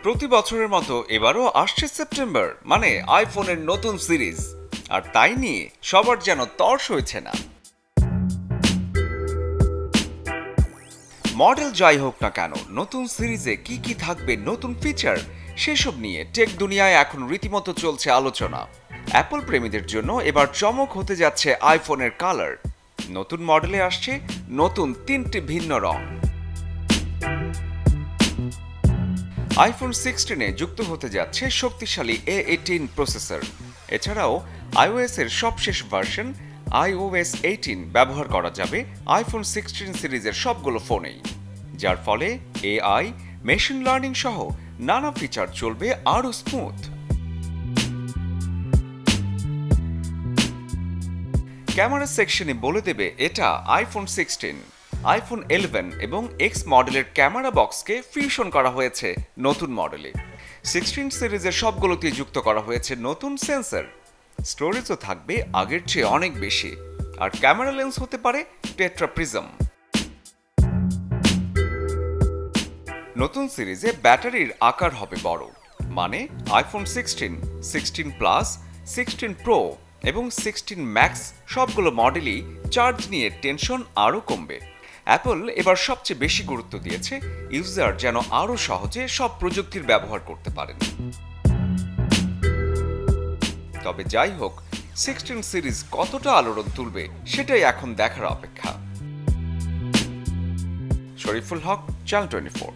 প্রতি বছরের মতো এবারও আসছে সেপ্টেম্বর, মানে আইফোনের নতুন সিরিজ। আর তাই নিয়ে সবার যেন তর্স হয়েছে না। মডেল যাই হোক না কেন, নতুন সিরিজে কি কি থাকবে, নতুন ফিচার, সেসব নিয়ে টেক দুনিয়ায় এখন রীতিমতো চলছে আলোচনা। অ্যাপল প্রেমীদের জন্য এবার চমক হতে যাচ্ছে আইফোনের কালার। নতুন মডেলে আসছে নতুন 3টি ভিন্ন রং। আইফোন 16-এ যুক্ত হতে যাচ্ছে শক্তিশালী A18 প্রসেসর। এছাড়াও iOS এর সবশেষ ভার্সন iOS 18 ব্যবহার করা যাবে আইফোন 16 সিরিজের সবগুলো ফোনেই, যার ফলে AI, মেশিন লার্নিং সহ নানা ফিচার চলবে আরও স্মুথ। ক্যামেরা সেকশনে বলে দেবে এটা আইফোন 16। আইফোন 11 এবং এক্স মডেলের ক্যামেরা বক্সকে ফিউশন করা হয়েছে নতুন মডেলে। 16 সিরিজের সবগুলোতেই যুক্ত করা হয়েছে নতুন সেন্সর। স্টোরেজও থাকবে আগের চেয়ে অনেক বেশি, আর ক্যামেরা লেন্স হতে পারে টেট্রা প্রিজম। নতুন সিরিজে ব্যাটারির আকার হবে বড়, মানে আইফোন 16, 16 প্লাস, 16 প্রো এবং 16 ম্যাক্স সবগুলো মডেলই চার্জ নিয়ে টেনশন আরও কমবে। অ্যাপল এবার সবচেয়ে বেশি গুরুত্ব দিয়েছে ইউজার যেন আরও সহজে সব প্রযুক্তির ব্যবহার করতে পারেন। তবে যাই হোক, 16 সিরিজ কতটা আলোড়ন তুলবে সেটাই এখন দেখার অপেক্ষা। শরীফুল হক, চ্যানেল 24।